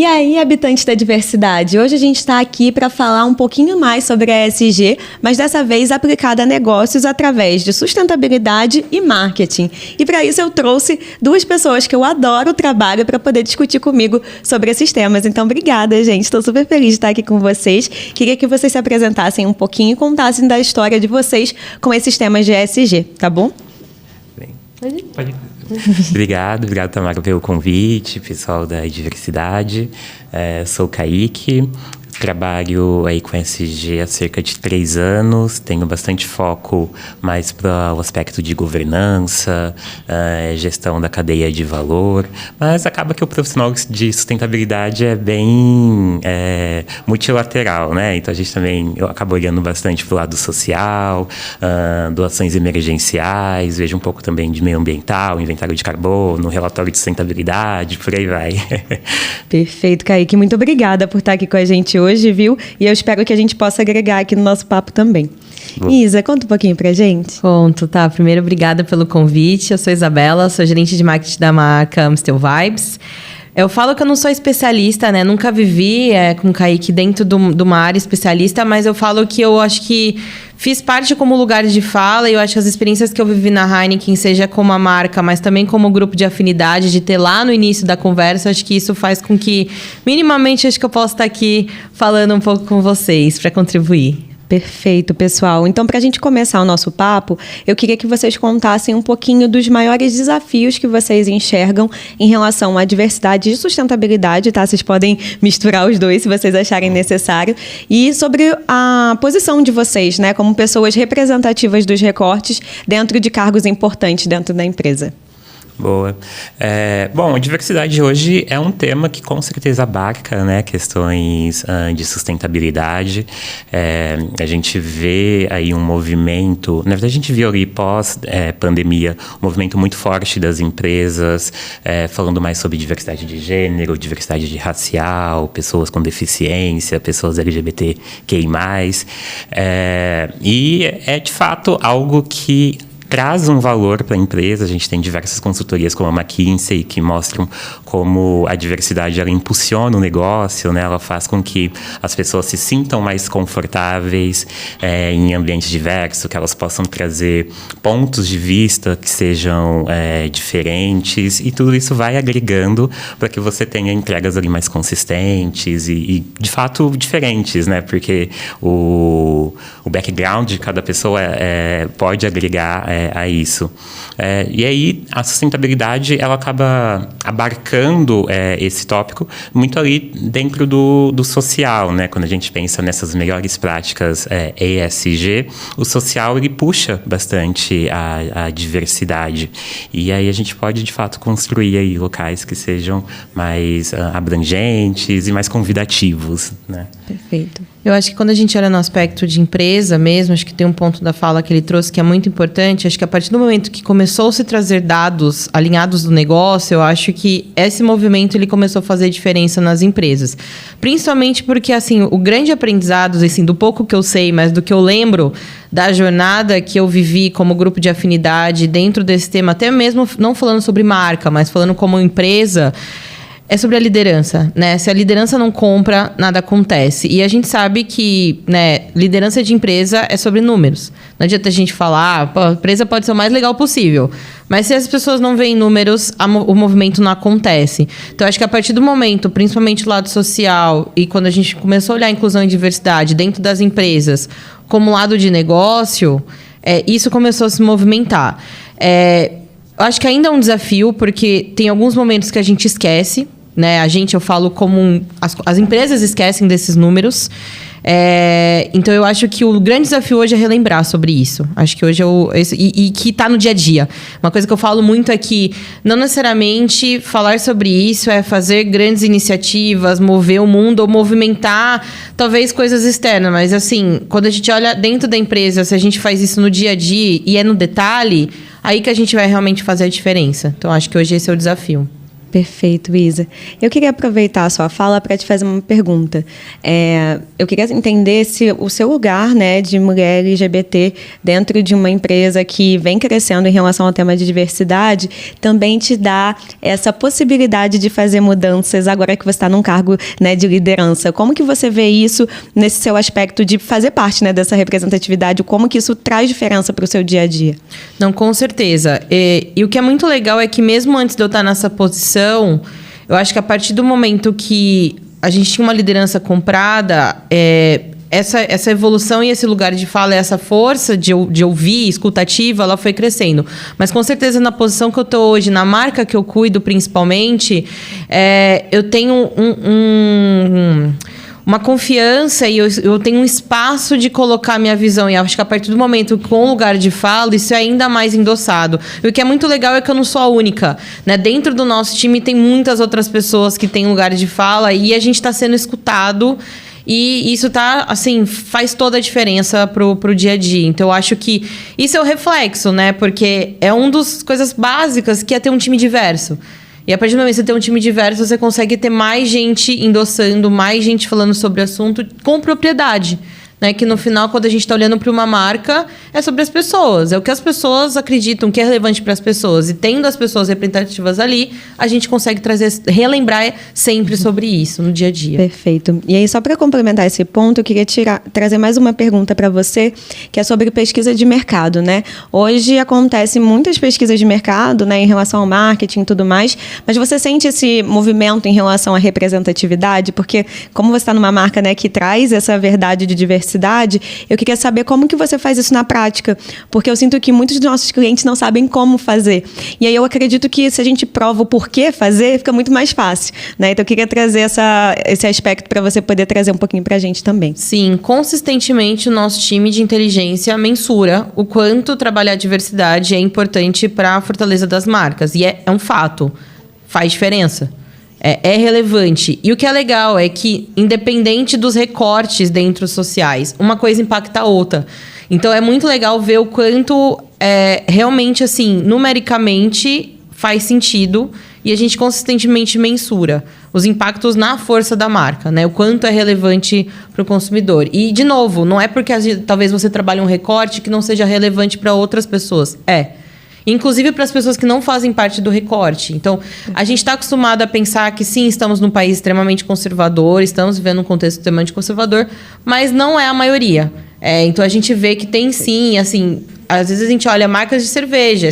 E aí, habitantes da diversidade, hoje a gente está aqui para falar um pouquinho mais sobre a ESG, mas dessa vez aplicada a negócios através de sustentabilidade e marketing. E para isso eu trouxe duas pessoas que eu adoro o trabalho para poder discutir comigo sobre esses temas. Então, obrigada, gente. Estou super feliz de estar aqui com vocês. Queria que vocês se apresentassem um pouquinho e contassem da história de vocês com esses temas de ESG, tá bom? Bem, pode. Obrigado, Tamara, pelo convite, pessoal da diversidade. Sou o Kaique, trabalho aí com ESG há cerca de 3 anos, tenho bastante foco mais para o aspecto de governança, gestão da cadeia de valor, mas acaba que o profissional de sustentabilidade é bem multilateral, né? Então eu acabo olhando bastante para o lado social, doações emergenciais, vejo um pouco também de meio ambiental, inventário de carbono, relatório de sustentabilidade, por aí vai. Perfeito, Kaique. Muito obrigada por estar aqui com a gente hoje, viu? E eu espero que a gente possa agregar aqui no nosso papo também. Isa, conta um pouquinho pra gente. Conto, tá? Primeiro, obrigada pelo convite. Eu sou Isabela, sou gerente de marketing da marca Amstel Vibes. Eu falo que eu não sou especialista, né? Nunca vivi com o Kaique dentro de uma área especialista, mas eu falo que eu acho que fiz parte como lugar de fala e eu acho que as experiências que eu vivi na Heineken, seja como a marca, mas também como grupo de afinidade, de ter lá no início da conversa, acho que isso faz com que, minimamente, acho que eu possa estar aqui falando um pouco com vocês para contribuir. Perfeito, pessoal. Então, para a gente começar o nosso papo, eu queria que vocês contassem um pouquinho dos maiores desafios que vocês enxergam em relação à diversidade e sustentabilidade, tá? Vocês podem misturar os dois se vocês acharem necessário. E sobre a posição de vocês, né, como pessoas representativas dos recortes dentro de cargos importantes dentro da empresa. Boa. Bom, a diversidade hoje é um tema que com certeza abarca, né, questões de sustentabilidade. A gente vê aí um movimento, na verdade a gente viu ali pós-pandemia, um movimento muito forte das empresas, falando mais sobre diversidade de gênero, diversidade de racial, pessoas com deficiência, pessoas LGBTQI+. E é de fato algo que traz um valor para a empresa. A gente tem diversas consultorias como a McKinsey que mostram como a diversidade ela impulsiona o negócio, né? Ela faz com que as pessoas se sintam mais confortáveis em ambientes diversos, que elas possam trazer pontos de vista que sejam diferentes, e tudo isso vai agregando para que você tenha entregas ali mais consistentes e de fato diferentes, né? Porque o background de cada pessoa pode agregar a isso. E aí, a sustentabilidade, ela acaba abarcando esse tópico muito ali dentro do social, né? Quando a gente pensa nessas melhores práticas ESG, o social, ele puxa bastante a diversidade. E aí a gente pode, de fato, construir aí locais que sejam mais abrangentes e mais convidativos, né? Perfeito. Eu acho que quando a gente olha no aspecto de empresa mesmo, acho que tem um ponto da fala que ele trouxe que é muito importante. Acho que a partir do momento que começou a se trazer dados alinhados do negócio, eu acho que esse movimento ele começou a fazer diferença nas empresas. Principalmente porque, assim, o grande aprendizado, assim, do pouco que eu sei, mas do que eu lembro da jornada que eu vivi como grupo de afinidade dentro desse tema, até mesmo não falando sobre marca, mas falando como empresa, é sobre a liderança, né? Se a liderança não compra, nada acontece. E a gente sabe que, né, liderança de empresa é sobre números. Não adianta a gente falar, a empresa pode ser o mais legal possível. Mas se as pessoas não veem números, o movimento não acontece. Então, acho que a partir do momento, principalmente o lado social, e quando a gente começou a olhar a inclusão e diversidade dentro das empresas como lado de negócio, isso começou a se movimentar. Acho que ainda é um desafio, porque tem alguns momentos que a gente esquece, né? Eu falo como as empresas esquecem desses números. Então, eu acho que o grande desafio hoje é relembrar sobre isso. Acho que hoje e que está no dia a dia. Uma coisa que eu falo muito é que não necessariamente falar sobre isso é fazer grandes iniciativas, mover o mundo ou movimentar talvez coisas externas. Mas, assim, quando a gente olha dentro da empresa, se a gente faz isso no dia a dia e no detalhe, aí que a gente vai realmente fazer a diferença. Então, acho que hoje esse é o desafio. Perfeito, Isa. Eu queria aproveitar a sua fala para te fazer uma pergunta. Eu queria entender se o seu lugar, né, de mulher LGBT dentro de uma empresa que vem crescendo em relação ao tema de diversidade também te dá essa possibilidade de fazer mudanças agora que você está num cargo, né, de liderança. Como que você vê isso nesse seu aspecto de fazer parte, né, dessa representatividade? Como que isso traz diferença para o seu dia a dia? Não, com certeza. E o que é muito legal é que mesmo antes de eu estar nessa posição, eu acho que a partir do momento que a gente tinha uma liderança comprada, essa evolução e esse lugar de fala, essa força de ouvir, escutativa, ela foi crescendo. Mas com certeza na posição que eu estou hoje, na marca que eu cuido principalmente, eu tenho uma confiança e eu tenho um espaço de colocar minha visão. E acho que a partir do momento com o lugar de fala, isso é ainda mais endossado. E o que é muito legal é que eu não sou a única, né? Dentro do nosso time tem muitas outras pessoas que têm lugar de fala e a gente está sendo escutado. E isso faz toda a diferença pro dia a dia. Então, eu acho que isso é o reflexo, né? Porque é uma das coisas básicas que é ter um time diverso. E a partir do momento que você tem um time diverso, você consegue ter mais gente endossando, mais gente falando sobre o assunto com propriedade. Né? Que no final, quando a gente está olhando para uma marca, é sobre as pessoas. É o que as pessoas acreditam que é relevante para as pessoas. E tendo as pessoas representativas ali, a gente consegue relembrar sempre sobre isso no dia a dia. Perfeito. E aí, só para complementar esse ponto, eu queria trazer mais uma pergunta para você, que é sobre pesquisa de mercado, né? Hoje acontecem muitas pesquisas de mercado, né, em relação ao marketing e tudo mais, mas você sente esse movimento em relação à representatividade? Porque como você está numa marca, né, que traz essa verdade de diversidade, eu queria saber como que você faz isso na prática, porque eu sinto que muitos dos nossos clientes não sabem como fazer. E aí eu acredito que se a gente prova o porquê fazer, fica muito mais fácil, né? Então eu queria trazer esse aspecto para você poder trazer um pouquinho para a gente também. Sim, consistentemente o nosso time de inteligência mensura o quanto trabalhar a diversidade é importante para a fortaleza das marcas. E é um fato, faz diferença. É relevante. E o que é legal é que, independente dos recortes dentro dos sociais, uma coisa impacta a outra. Então, é muito legal ver o quanto, realmente, assim, numericamente, faz sentido e a gente consistentemente mensura os impactos na força da marca, né? O quanto é relevante para o consumidor. E, de novo, não é porque talvez você trabalhe um recorte que não seja relevante para outras pessoas. Inclusive para as pessoas que não fazem parte do recorte. Então, a gente está acostumado a pensar que sim, estamos num país extremamente conservador, estamos vivendo um contexto extremamente conservador, mas não é a maioria. Então, a gente vê que tem sim, assim, às vezes a gente olha marcas de cerveja,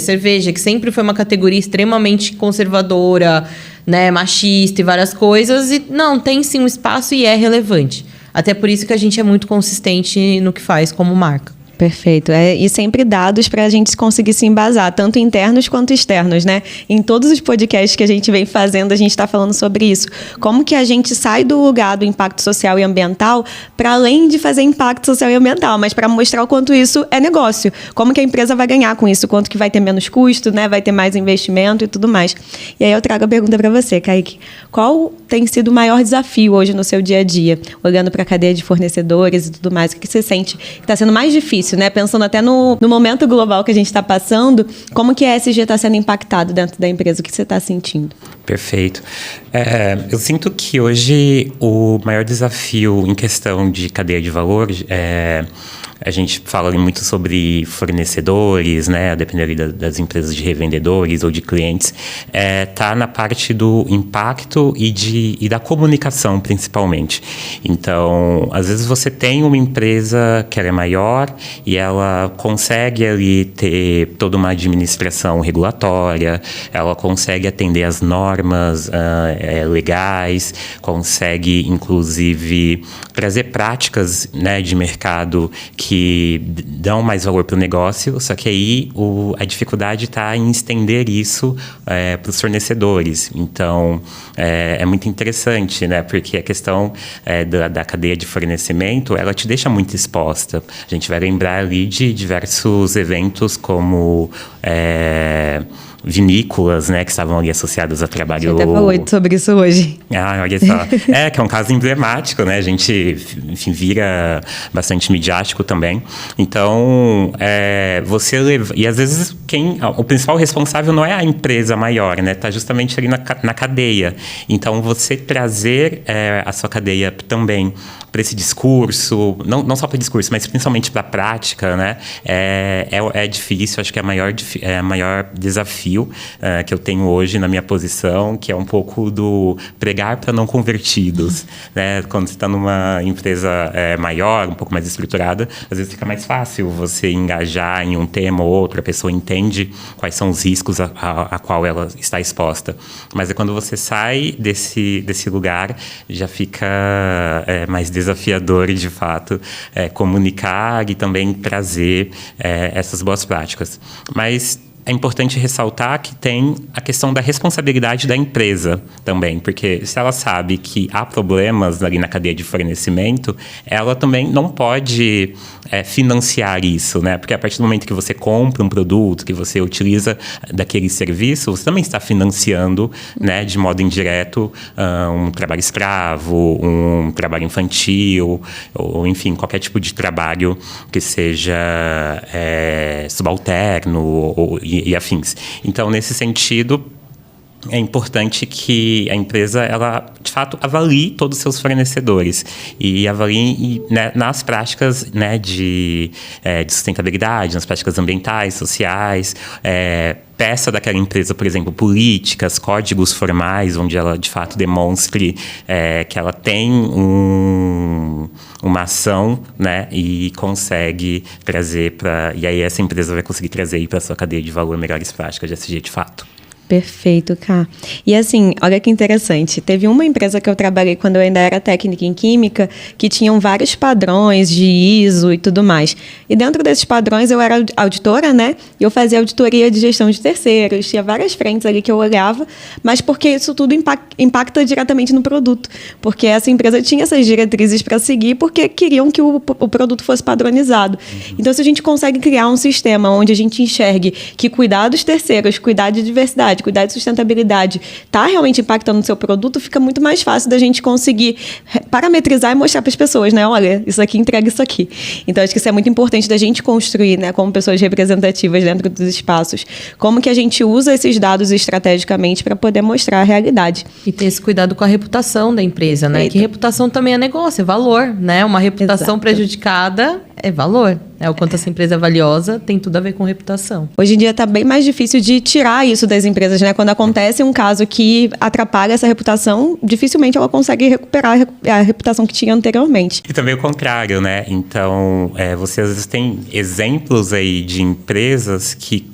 que sempre foi uma categoria extremamente conservadora, né, machista e várias coisas, e não, tem sim um espaço e é relevante. Até por isso que a gente é muito consistente no que faz como marca. Perfeito. E sempre dados para a gente conseguir se embasar, tanto internos quanto externos, né? Em todos os podcasts que a gente vem fazendo, a gente está falando sobre isso. Como que a gente sai do lugar do impacto social e ambiental para além de fazer impacto social e ambiental, mas para mostrar o quanto isso é negócio. Como que a empresa vai ganhar com isso, quanto que vai ter menos custo, né? Vai ter mais investimento e tudo mais. E aí eu trago a pergunta para você, Kaique. Qual tem sido o maior desafio hoje no seu dia a dia? Olhando para a cadeia de fornecedores e tudo mais, o que você sente que está sendo mais difícil? Né? Pensando até no momento global que a gente está passando, como que a ESG está sendo impactado dentro da empresa? O que você está sentindo? Perfeito. Eu sinto que hoje o maior desafio em questão de cadeia de valor a gente fala muito sobre fornecedores, né, a depender das empresas de revendedores ou de clientes, tá na parte do impacto e da comunicação, principalmente. Então, às vezes você tem uma empresa que ela é maior e ela consegue ali ter toda uma administração regulatória, ela consegue atender às normas legais, consegue, inclusive, trazer práticas, né, de mercado que dão mais valor para o negócio, só que aí a dificuldade está em estender isso para os fornecedores. Então, é muito interessante, né? Porque a questão da cadeia de fornecimento, ela te deixa muito exposta. A gente vai lembrar ali de diversos eventos como vinícolas, né, que estavam ali associadas a trabalho... Você até falou sobre isso hoje. Olha só. Que é um caso emblemático, né? A gente, enfim, vira bastante midiático também. Então, você leva... E às vezes o principal responsável não é a empresa maior, né? Está justamente ali na cadeia. Então, você trazer a sua cadeia também para esse discurso, não só para o discurso, mas principalmente para a prática, né? É difícil, acho que é o maior desafio que eu tenho hoje na minha posição, que é um pouco do pregar para não convertidos, né? Quando você está numa empresa maior, um pouco mais estruturada, às vezes fica mais fácil você engajar em um tema ou outro, a pessoa entende quais são os riscos a qual ela está exposta. Mas quando você sai desse lugar, já fica mais desafiador, de fato, comunicar e também trazer essas boas práticas. Mas é importante ressaltar que tem a questão da responsabilidade da empresa também, porque se ela sabe que há problemas ali na cadeia de fornecimento, ela também não pode financiar isso, né? Porque a partir do momento que você compra um produto, que você utiliza daquele serviço, você também está financiando, né, de modo indireto, um trabalho escravo, um trabalho infantil, ou enfim, qualquer tipo de trabalho que seja subalterno e afins. Então, nesse sentido, é importante que a empresa, ela, de fato, avalie todos os seus fornecedores e avalie, né, nas práticas, né, de sustentabilidade, nas práticas ambientais, sociais, peça daquela empresa, por exemplo, políticas, códigos formais, onde ela, de fato, demonstre que ela tem uma ação, né, e consegue trazer e aí essa empresa vai conseguir trazer para a sua cadeia de valor melhores práticas de ESG, de fato. Perfeito, Ká. E assim, olha que interessante. Teve uma empresa que eu trabalhei quando eu ainda era técnica em química, que tinham vários padrões de ISO e tudo mais. E dentro desses padrões eu era auditora, né? E eu fazia auditoria de gestão de terceiros. Tinha várias frentes ali que eu olhava, mas porque isso tudo impacta diretamente no produto. Porque essa empresa tinha essas diretrizes para seguir, porque queriam que o produto fosse padronizado. Então, se a gente consegue criar um sistema onde a gente enxergue que cuidar dos terceiros, cuidar de diversidade, cuidar de sustentabilidade, está realmente impactando no seu produto, fica muito mais fácil da gente conseguir parametrizar e mostrar para as pessoas, né? Olha, isso aqui entrega isso aqui. Então, acho que isso é muito importante da gente construir, né? Como pessoas representativas dentro dos espaços. Como que a gente usa esses dados estrategicamente para poder mostrar a realidade. E ter esse cuidado com a reputação da empresa, né? Que reputação também é negócio, é valor, né? Uma reputação prejudicada é valor. O quanto essa empresa é valiosa tem tudo a ver com reputação. Hoje em dia está bem mais difícil de tirar isso das empresas, né? Quando acontece um caso que atrapalha essa reputação, dificilmente ela consegue recuperar a reputação que tinha anteriormente. E também o contrário, né? Então, você às vezes tem exemplos aí de empresas que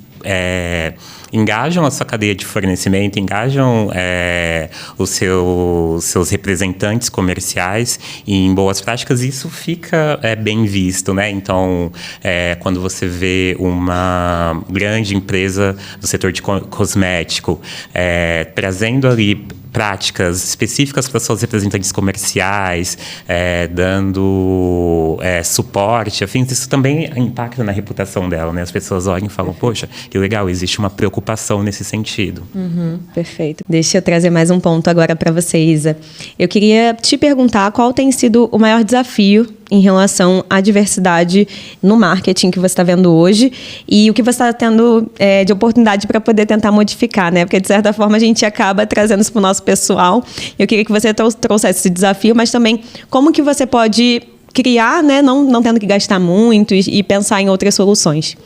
engajam a sua cadeia de fornecimento, engajam os seus representantes comerciais em boas práticas, e isso fica bem visto, né? Então, quando você vê uma grande empresa do setor de cosmético trazendo ali práticas específicas para seus representantes comerciais, dando suporte, afins, isso também impacta na reputação dela, né? As pessoas olham e falam, poxa, que legal, existe uma preocupação nesse sentido. Perfeito. Deixa eu trazer mais um ponto agora para você, Isa. Eu queria te perguntar qual tem sido o maior desafio em relação à diversidade no marketing que você está vendo hoje e o que você está tendo de oportunidade para poder tentar modificar, né? Porque, de certa forma, a gente acaba trazendo isso para o nosso pessoal. Eu queria que você trouxesse esse desafio, mas também como que você pode criar, né? Não tendo que gastar muito e pensar em outras soluções.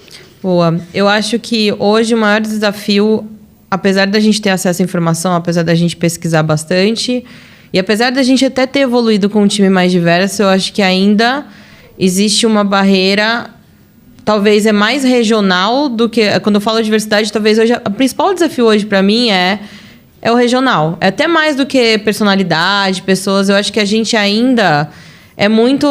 Boa. Eu acho que hoje o maior desafio, apesar da gente ter acesso à informação, apesar da gente pesquisar bastante, e apesar da gente até ter evoluído com um time mais diverso, eu acho que ainda existe uma barreira, talvez é mais regional do que... Quando eu falo diversidade, talvez hoje... O principal desafio hoje para mim é o regional. É até mais do que personalidade, pessoas. Eu acho que a gente ainda... É muito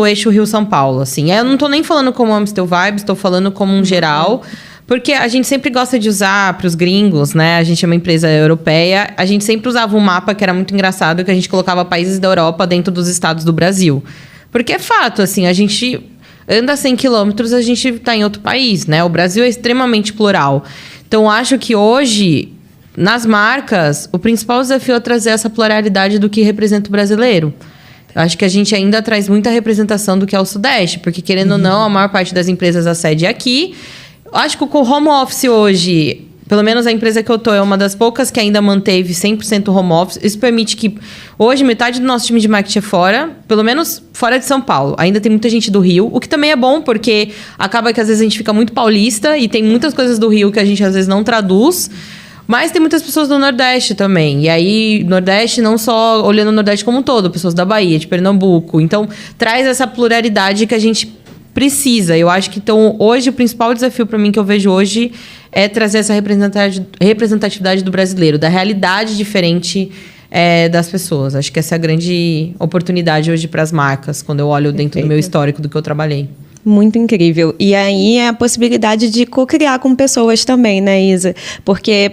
eixo Rio-São Paulo, assim. Eu não estou nem falando como Amstel Vibes, estou falando como um geral... Porque a gente sempre gosta de usar para os gringos, né? A gente é uma empresa europeia. A gente sempre usava um mapa que era muito engraçado, que a gente colocava países da Europa dentro dos estados do Brasil. Porque é fato, assim, a gente anda 100 quilômetros, a gente está em outro país, né? O Brasil é extremamente plural. Então, acho que hoje, nas marcas, o principal desafio é trazer essa pluralidade do que representa o brasileiro. Eu acho que a gente ainda traz muita representação do que é o Sudeste, porque, querendo ou não, a maior parte das empresas acede aqui. Acho que com o home office hoje, pelo menos a empresa que eu tô, é uma das poucas que ainda manteve 100% home office. Isso permite que hoje metade do nosso time de marketing é fora, pelo menos fora de São Paulo. Ainda tem muita gente do Rio, o que também é bom, porque acaba que às vezes a gente fica muito paulista e tem muitas coisas do Rio que a gente às vezes não traduz. Mas tem muitas pessoas do Nordeste também. E aí, Nordeste, não só olhando o Nordeste como um todo, pessoas da Bahia, de Pernambuco. Então, traz essa pluralidade que a gente precisa. Eu acho que, então, hoje, o principal desafio para mim que eu vejo hoje é trazer essa representatividade do brasileiro, da realidade diferente das pessoas. Acho que essa é a grande oportunidade hoje para as marcas, quando eu olho dentro do meu histórico do que eu trabalhei. Muito incrível. E aí é a possibilidade de co-criar com pessoas também, né, Isa? Porque,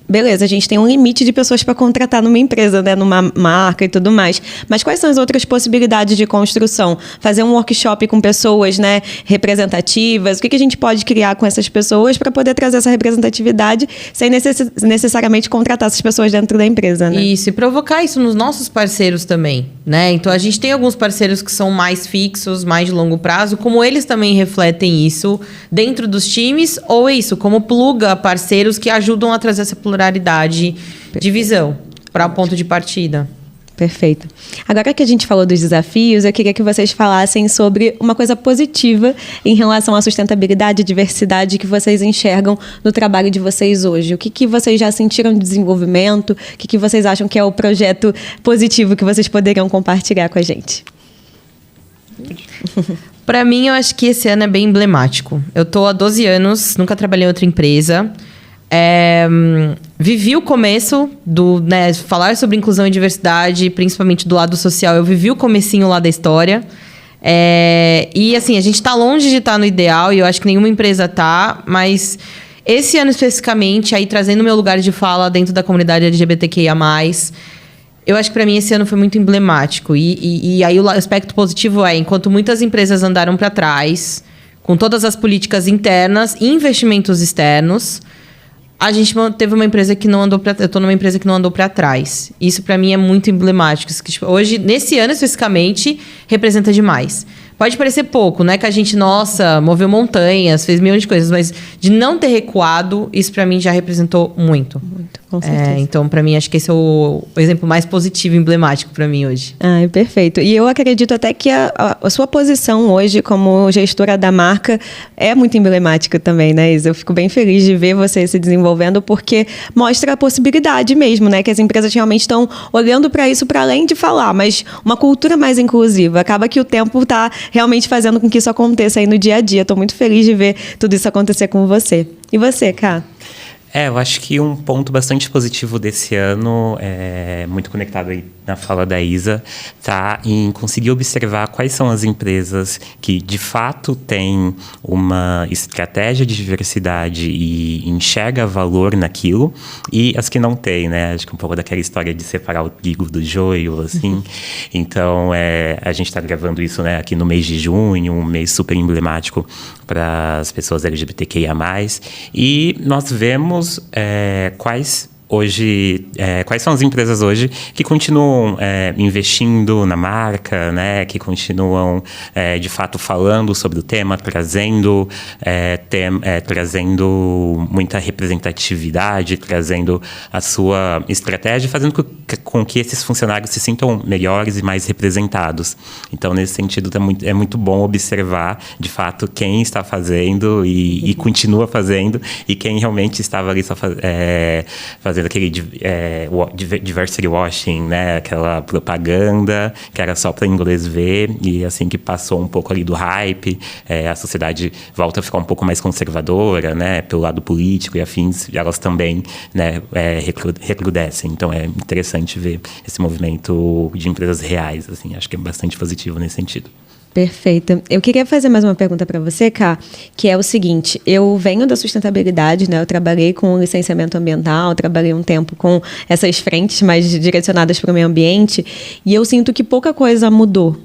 beleza, a gente tem um limite de pessoas para contratar numa empresa, né, numa marca e tudo mais. Mas quais são as outras possibilidades de construção? Fazer um workshop com pessoas, né, representativas? O que a gente pode criar com essas pessoas para poder trazer essa representatividade sem necessariamente contratar essas pessoas dentro da empresa, né? Isso, e provocar isso nos nossos parceiros também, né? Então, a gente tem alguns parceiros que são mais fixos, mais de longo prazo, como eles também refletem isso dentro dos times, ou isso, como pluga parceiros que ajudam a trazer essa pluralidade de visão para o ponto de partida. Perfeito. Agora que a gente falou dos desafios, eu queria que vocês falassem sobre uma coisa positiva em relação à sustentabilidade e diversidade que vocês enxergam no trabalho de vocês hoje. O que vocês já sentiram de desenvolvimento? O que vocês acham que é o projeto positivo que vocês poderiam compartilhar com a gente? Para mim, eu acho que esse ano é bem emblemático. Eu estou há 12 anos, nunca trabalhei em outra empresa. Vivi o começo do, né, falar sobre inclusão e diversidade, principalmente do lado social. Eu vivi o comecinho lá da história. E assim, a gente está longe de estar no ideal, e eu acho que nenhuma empresa está, mas esse ano especificamente, aí trazendo o meu lugar de fala dentro da comunidade LGBTQIA+, eu acho que para mim esse ano foi muito emblemático. E aí o aspecto positivo enquanto muitas empresas andaram para trás, com todas as políticas internas e investimentos externos, a gente teve uma empresa que não andou eu estou numa empresa que não andou para trás. Isso para mim é muito emblemático. Que, tipo, hoje, nesse ano especificamente, representa demais. Pode parecer pouco, não é que a gente, nossa, moveu montanhas, fez milhões de coisas, mas de não ter recuado, isso para mim já representou muito. Muito, com certeza. Então, para mim, acho que esse é o exemplo mais positivo e emblemático para mim hoje. Perfeito. E eu acredito até que a sua posição hoje como gestora da marca é muito emblemática também, né, Isa? Eu fico bem feliz de ver você se desenvolvendo, porque mostra a possibilidade mesmo, né, que as empresas realmente estão olhando para isso para além de falar, mas uma cultura mais inclusiva. Acaba que o tempo está realmente fazendo com que isso aconteça aí no dia a dia. Estou muito feliz de ver tudo isso acontecer com você. E você, Ká? Eu acho que um ponto bastante positivo desse ano, muito conectado aí na fala da Isa, tá em conseguir observar quais são as empresas que, de fato, têm uma estratégia de diversidade e enxerga valor naquilo, e as que não têm, né? Acho que um pouco daquela história de separar o trigo do joio, assim. Então, a gente está gravando isso, né, aqui no mês de junho, um mês super emblemático para as pessoas LGBTQIA+. E nós vemos quais são as empresas hoje que continuam investindo na marca, né, que continuam, de fato, falando sobre o tema, trazendo muita representatividade, trazendo a sua estratégia, fazendo com que esses funcionários se sintam melhores e mais representados. Então, nesse sentido, é muito bom observar, de fato, quem está fazendo e continua fazendo, e quem realmente estava ali só fazendo aquele diversity washing, né? Aquela propaganda que era só para inglês ver, e assim que passou um pouco ali do hype, a sociedade volta a ficar um pouco mais conservadora, né? Pelo lado político e afins, elas também, né, recrudescem. Então é interessante ver esse movimento de empresas reais, assim, acho que é bastante positivo nesse sentido. Perfeito. Eu queria fazer mais uma pergunta para você, Ká, que é o seguinte: eu venho da sustentabilidade, né? Eu trabalhei com licenciamento ambiental, trabalhei um tempo com essas frentes mais direcionadas para o meio ambiente, e eu sinto que pouca coisa mudou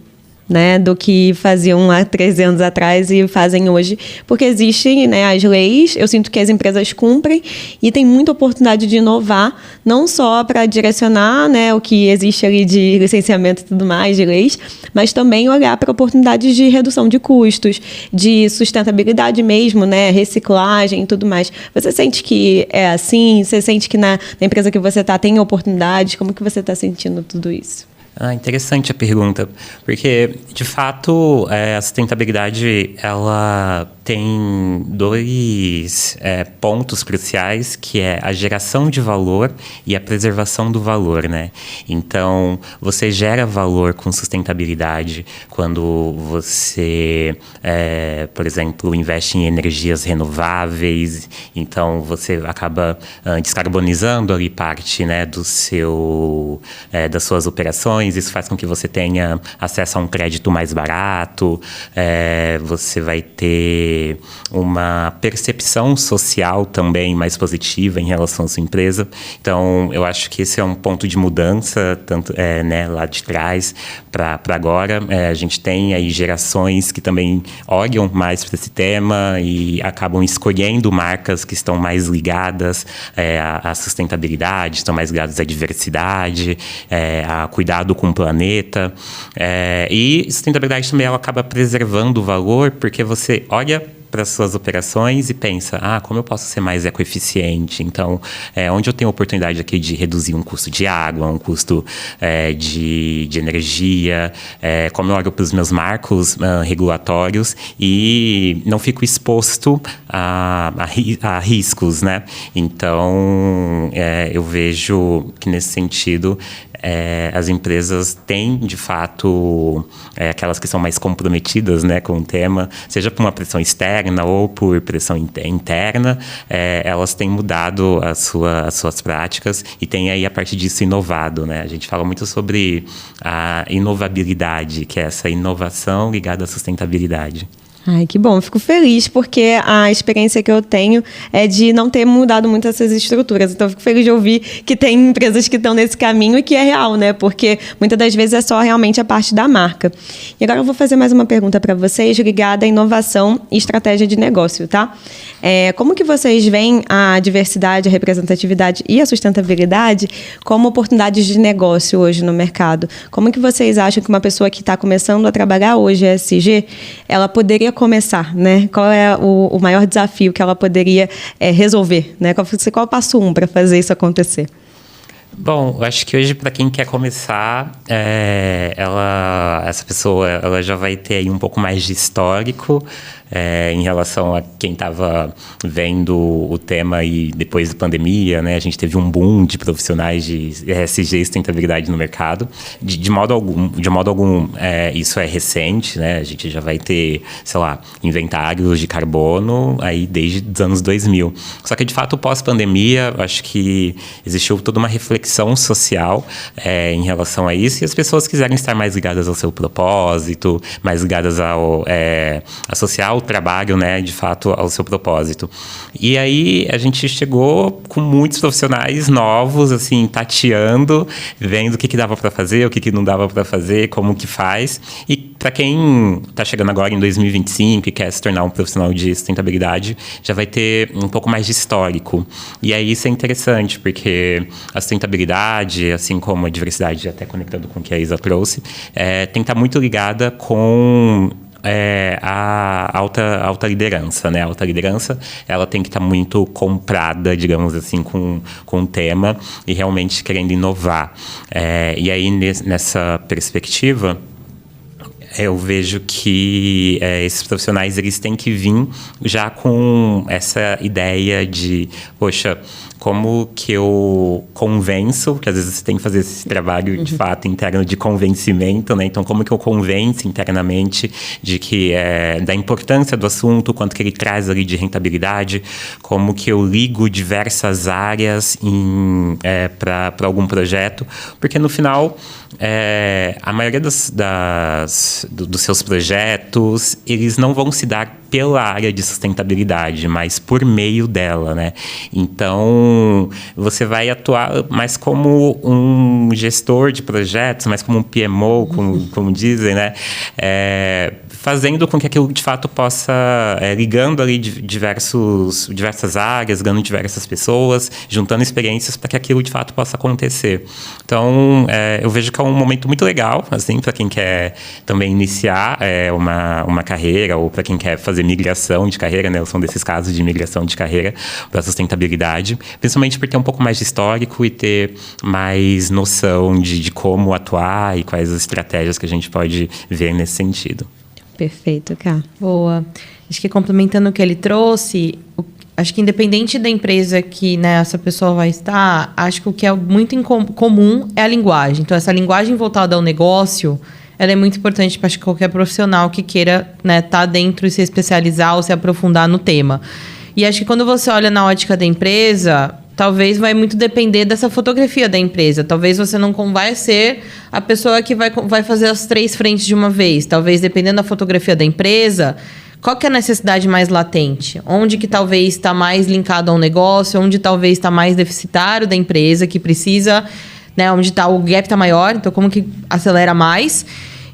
né, do que faziam há 3 anos atrás e fazem hoje, porque existem, né, as leis, eu sinto que as empresas cumprem e tem muita oportunidade de inovar, não só para direcionar, né, o que existe ali de licenciamento e tudo mais, de leis, mas também olhar para oportunidades de redução de custos, de sustentabilidade mesmo, né, reciclagem e tudo mais. Você sente que é assim? Você sente que na empresa que você está tem oportunidades? Como que você está sentindo tudo isso? Interessante a pergunta, porque, de fato, a sustentabilidade, ela tem 2 pontos cruciais, que é a geração de valor e a preservação do valor, né? Então, você gera valor com sustentabilidade quando você, por exemplo, investe em energias renováveis, então você acaba descarbonizando ali parte, né, das suas operações. Isso faz com que você tenha acesso a um crédito mais barato, você vai ter uma percepção social também mais positiva em relação à sua empresa. Então, eu acho que esse é um ponto de mudança, tanto né, lá de trás para agora. A gente tem aí gerações que também olham mais para esse tema e acabam escolhendo marcas que estão mais ligadas à sustentabilidade, estão mais ligadas à diversidade, a cuidado com o planeta. E sustentabilidade também ela acaba preservando o valor, porque você olha para as suas operações e pensa, como eu posso ser mais ecoeficiente? Então, onde eu tenho a oportunidade aqui de reduzir um custo de água, um custo de energia, como eu olho para os meus marcos regulatórios e não fico exposto a riscos, né? Então, eu vejo que nesse sentido as empresas têm, de fato, aquelas que são mais comprometidas, né, com o tema, seja por uma pressão externa ou por pressão interna, elas têm mudado as suas práticas e têm aí, a partir disso, inovado, né? A gente fala muito sobre a inovabilidade, que é essa inovação ligada à sustentabilidade. Ai, que bom. Fico feliz porque a experiência que eu tenho é de não ter mudado muito essas estruturas. Então, fico feliz de ouvir que tem empresas que estão nesse caminho e que é real, né? Porque muitas das vezes é só realmente a parte da marca. E agora eu vou fazer mais uma pergunta para vocês ligada à inovação e estratégia de negócio, tá? Como que vocês veem a diversidade, a representatividade e a sustentabilidade como oportunidades de negócio hoje no mercado? Como que vocês acham que uma pessoa que está começando a trabalhar hoje ESG, ela poderia começar, né? Qual é o maior desafio que ela poderia resolver, né? Qual é o passo 1 para fazer isso acontecer? Bom, eu acho que hoje, para quem quer começar, essa pessoa ela já vai ter aí um pouco mais de histórico em relação a quem estava vendo o tema e depois da pandemia, né? A gente teve um boom de profissionais de ESG e sustentabilidade no mercado. De modo algum, isso é recente, né? A gente já vai ter, sei lá, inventários de carbono aí desde os anos 2000. Só que, de fato, pós-pandemia, acho que existiu toda uma reflexão social em relação a isso, e as pessoas quiserem estar mais ligadas ao seu propósito, mais ligadas ao associar o trabalho, né, de fato, ao seu propósito. E aí a gente chegou com muitos profissionais novos, assim, tateando, vendo o que dava para fazer, o que não dava para fazer, como que faz. E para quem está chegando agora em 2025 e quer se tornar um profissional de sustentabilidade, já vai ter um pouco mais de histórico. E aí isso é interessante, porque a sustentabilidade, assim como a diversidade, até conectando com o que a Isa trouxe, tem que estar muito ligada com a alta liderança, né? A alta liderança, ela tem que estar muito comprada, digamos assim, com o tema e realmente querendo inovar. E aí, nessa perspectiva, eu vejo que esses profissionais eles têm que vir já com essa ideia de, poxa, como que eu convenço, porque às vezes você tem que fazer esse trabalho de fato interno de convencimento, né? Então, como que eu convenço internamente de que da importância do assunto, quanto que ele traz ali de rentabilidade, como que eu ligo diversas áreas para algum projeto, porque no final a maioria das dos seus projetos, eles não vão se dar pela área de sustentabilidade, mas por meio dela, né? Então, você vai atuar mais como um gestor de projetos, mais como um PMO, como dizem, né? Fazendo com que aquilo, de fato, possa... ligando ali diversas áreas, ligando diversas pessoas, juntando experiências para que aquilo, de fato, possa acontecer. Então, eu vejo que é um momento muito legal, assim, para quem quer também iniciar uma carreira, ou para quem quer fazer migração de carreira, né? São desses casos de migração de carreira para sustentabilidade, principalmente por ter um pouco mais de histórico e ter mais noção de como atuar e quais as estratégias que a gente pode ver nesse sentido. Perfeito, Ká. Boa. Acho que complementando o que ele trouxe, acho que independente da empresa que, né, essa pessoa vai estar, acho que o que é muito comum é a linguagem. Então, essa linguagem voltada ao negócio, ela é muito importante para qualquer profissional que queira, né, tá dentro e se especializar ou se aprofundar no tema. E acho que quando você olha na ótica da empresa, talvez vai muito depender dessa fotografia da empresa. Talvez você não vai ser a pessoa que vai fazer as 3 frentes de uma vez. Talvez, dependendo da fotografia da empresa, qual que é a necessidade mais latente? Onde que talvez está mais linkado ao negócio? Onde talvez está mais deficitário da empresa, que precisa... né, onde o gap está maior, então como que acelera mais.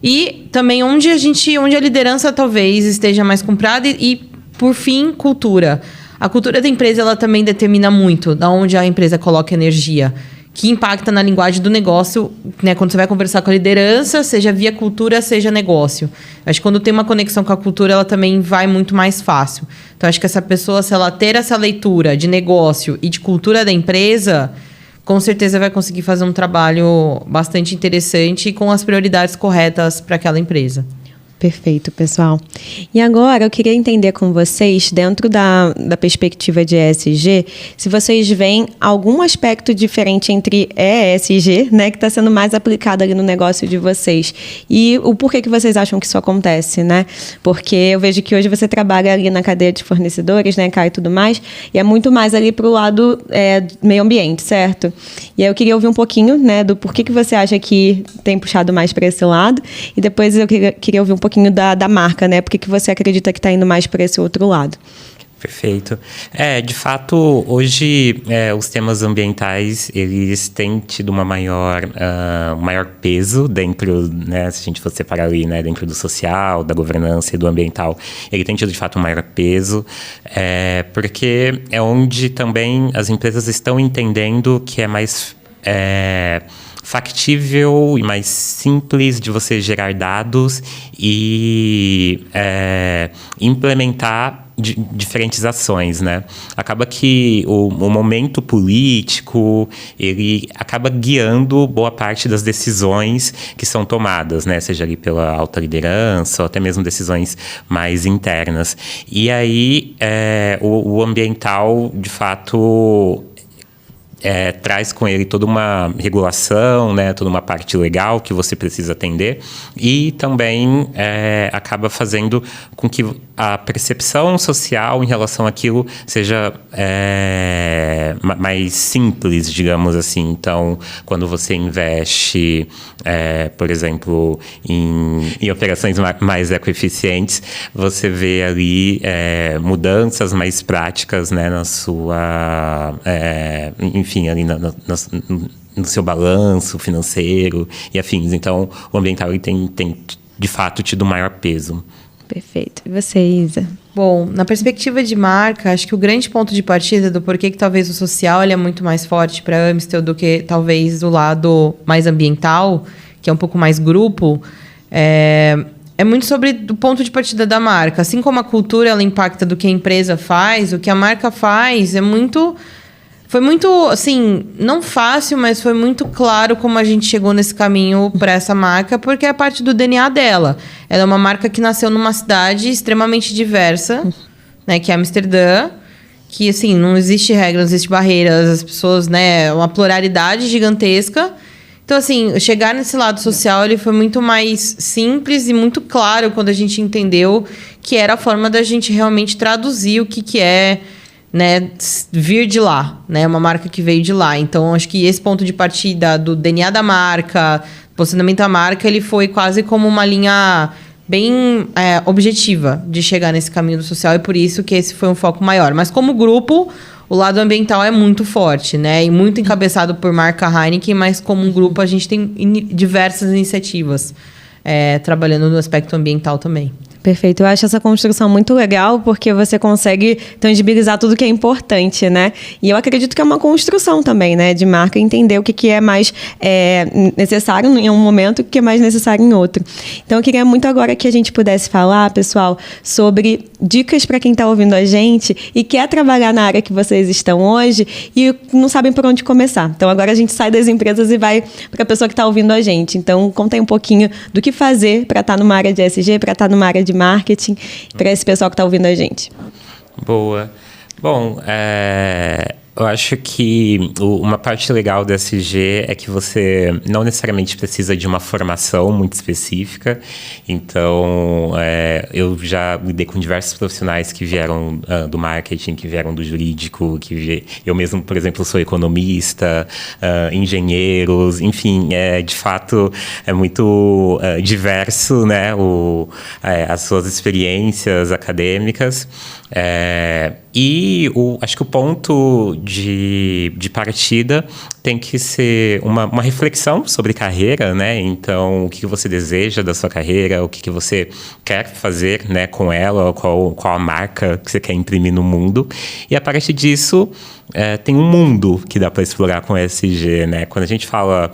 E também onde a liderança talvez esteja mais comprada e por fim, cultura. A cultura da empresa, ela também determina muito de onde a empresa coloca energia, que impacta na linguagem do negócio, né? Quando você vai conversar com a liderança, seja via cultura, seja negócio. Acho que quando tem uma conexão com a cultura, ela também vai muito mais fácil. Então, acho que essa pessoa, se ela ter essa leitura de negócio e de cultura da empresa, com certeza vai conseguir fazer um trabalho bastante interessante e com as prioridades corretas para aquela empresa. Perfeito, pessoal. E agora eu queria entender com vocês, dentro da perspectiva de ESG, se vocês veem algum aspecto diferente entre ESG, né, que está sendo mais aplicado ali no negócio de vocês, e o porquê que vocês acham que isso acontece, né? Porque eu vejo que hoje você trabalha ali na cadeia de fornecedores, né, Ká, e tudo mais, e é muito mais ali para o lado meio ambiente, certo? E aí eu queria ouvir um pouquinho, né, do porquê que você acha que tem puxado mais para esse lado, e depois eu queria ouvir um pouquinho da marca, né? Por que você acredita que está indo mais para esse outro lado? Perfeito. De fato, hoje os temas ambientais, eles têm tido um maior peso dentro, né, se a gente for separar ali, né, dentro do social, da governança e do ambiental, ele tem tido de fato um maior peso, porque é onde também as empresas estão entendendo que é mais factível e mais simples de você gerar dados e implementar diferentes ações, né? Acaba que o momento político, ele acaba guiando boa parte das decisões que são tomadas, né? Seja ali pela alta liderança ou até mesmo decisões mais internas. E aí, o ambiental, de fato... traz com ele toda uma regulação, né, toda uma parte legal que você precisa atender e também acaba fazendo com que a percepção social em relação àquilo seja mais simples, digamos assim. Então, quando você investe, por exemplo, em operações mais ecoeficientes, você vê ali mudanças mais práticas, né, na sua... enfim, ali no seu balanço financeiro e afins. Então, o ambiental ele tem de fato tido maior peso. Perfeito. E você, Isa? Bom, na perspectiva de marca, acho que o grande ponto de partida do porquê que talvez o social ele é muito mais forte para a Amistel do que talvez o lado mais ambiental, que é um pouco mais grupo, é muito sobre o ponto de partida da marca. Assim como a cultura ela impacta do que a empresa faz, o que a marca faz foi muito, assim, não fácil, mas foi muito claro como a gente chegou nesse caminho para essa marca, porque é parte do DNA dela. Ela é uma marca que nasceu numa cidade extremamente diversa, né, que é Amsterdã, que, assim, não existe regra, não existe barreiras, as pessoas, né, uma pluralidade gigantesca. Então, assim, chegar nesse lado social, ele foi muito mais simples e muito claro quando a gente entendeu que era a forma da gente realmente traduzir o que é... né, vir de lá, né, uma marca que veio de lá. Então, acho que esse ponto de partida do DNA da marca, posicionamento da marca, ele foi quase como uma linha bem objetiva de chegar nesse caminho do social, e por isso que esse foi um foco maior. Mas como grupo, o lado ambiental é muito forte, né? E muito encabeçado por marca Heineken, mas como um grupo a gente tem diversas iniciativas trabalhando no aspecto ambiental também. Perfeito. Eu acho essa construção muito legal porque você consegue tangibilizar tudo que é importante, né? E eu acredito que é uma construção também, né? De marca, entender o que é mais necessário em um momento e o que é mais necessário em outro. Então, eu queria muito agora que a gente pudesse falar, pessoal, sobre dicas para quem está ouvindo a gente e quer trabalhar na área que vocês estão hoje e não sabem por onde começar. Então, agora a gente sai das empresas e vai para a pessoa que está ouvindo a gente. Então, conta aí um pouquinho do que fazer para estar numa área de ESG, para estar numa área de marketing, para esse pessoal que está ouvindo a gente. Boa. Bom, eu acho que uma parte legal do ESG é que você não necessariamente precisa de uma formação muito específica. Então, eu já lidei com diversos profissionais que vieram do marketing, que vieram do jurídico, eu mesmo, por exemplo, sou economista, engenheiros, enfim, de fato, é muito diverso, né, as suas experiências acadêmicas. Acho que o ponto de partida tem que ser uma reflexão sobre carreira, né? Então, o que você deseja da sua carreira, o que você quer fazer, né, com ela, qual a marca que você quer imprimir no mundo. E a partir disso, tem um mundo que dá para explorar com ESG, né? Quando a gente fala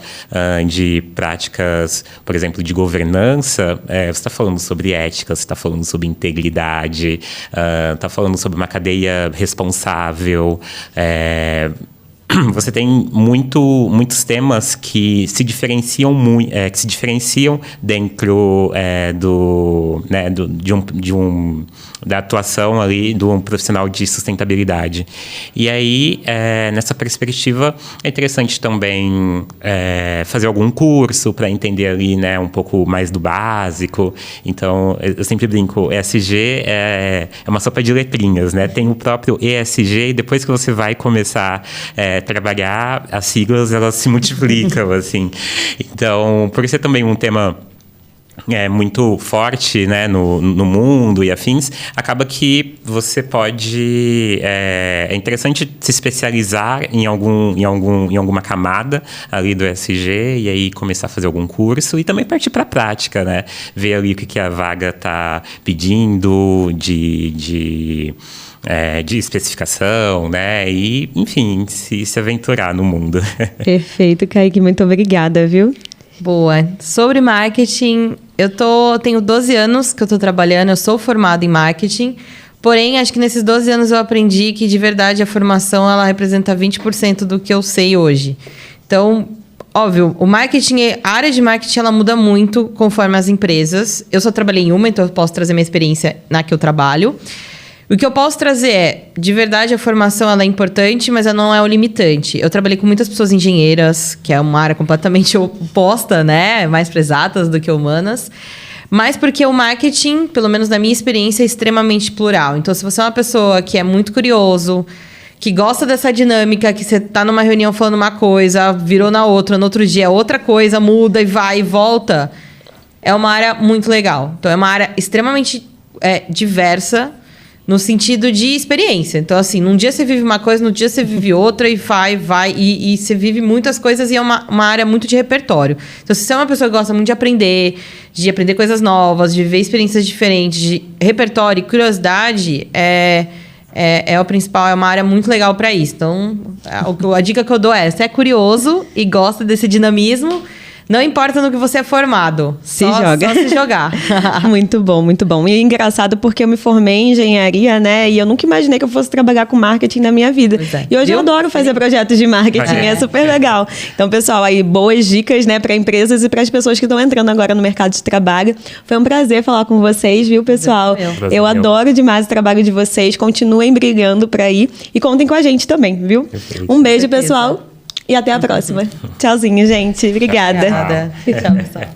de práticas, por exemplo, de governança, você está falando sobre ética, você está falando sobre integridade, está falando sobre uma cadeia responsável. Você tem muitos temas que se diferenciam dentro da atuação ali de um profissional de sustentabilidade. E aí, nessa perspectiva, é interessante também fazer algum curso para entender ali, né, um pouco mais do básico. Então, eu sempre brinco, ESG é uma sopa de letrinhas, né? Tem o próprio ESG e depois que você vai começar trabalhar, as siglas, elas se multiplicam, assim. Então, por ser também um tema muito forte, né, no mundo e afins, acaba que você pode... É interessante se especializar em alguma camada ali do ESG e aí começar a fazer algum curso e também partir para a prática, né? Ver ali o que a vaga está pedindo de especificação, né? E, enfim, se aventurar no mundo. Perfeito, Kaique. Muito obrigada, viu? Boa. Sobre marketing, tenho 12 anos que eu estou trabalhando, eu sou formada em marketing, porém, acho que nesses 12 anos eu aprendi que, de verdade, a formação ela representa 20% do que eu sei hoje. Então, óbvio, a área de marketing ela muda muito conforme as empresas. Eu só trabalhei em uma, então eu posso trazer minha experiência na que eu trabalho. O que eu posso trazer de verdade, a formação ela é importante, mas ela não é o limitante. Eu trabalhei com muitas pessoas engenheiras, que é uma área completamente oposta, né? Mais para exatas do que humanas. Mas porque o marketing, pelo menos na minha experiência, é extremamente plural. Então, se você é uma pessoa que é muito curioso, que gosta dessa dinâmica, que você está numa reunião falando uma coisa, virou na outra, no outro dia outra coisa, muda e vai e volta, é uma área muito legal. Então, é uma área extremamente diversa, no sentido de experiência. Então, assim, num dia você vive uma coisa, no dia você vive outra e vai. E você vive muitas coisas e é uma área muito de repertório. Então, se você é uma pessoa que gosta muito de aprender coisas novas, de ver experiências diferentes, de repertório e curiosidade, é o principal, é uma área muito legal para isso. Então, a dica que eu dou é, você é curioso e gosta desse dinamismo, não importa no que você é formado. Só se jogar. Muito bom, muito bom. E é engraçado porque eu me formei em engenharia, né? E eu nunca imaginei que eu fosse trabalhar com marketing na minha vida. E hoje eu adoro fazer projetos de marketing. É super legal. Então, pessoal, aí boas dicas, né? Para empresas e para as pessoas que estão entrando agora no mercado de trabalho. Foi um prazer falar com vocês, viu, pessoal? Eu adoro demais o trabalho de vocês. Continuem brilhando por aí. E contem com a gente também, viu? Um beijo, pessoal. E até a próxima. Tchauzinho, gente. Obrigada. Tchau, pessoal.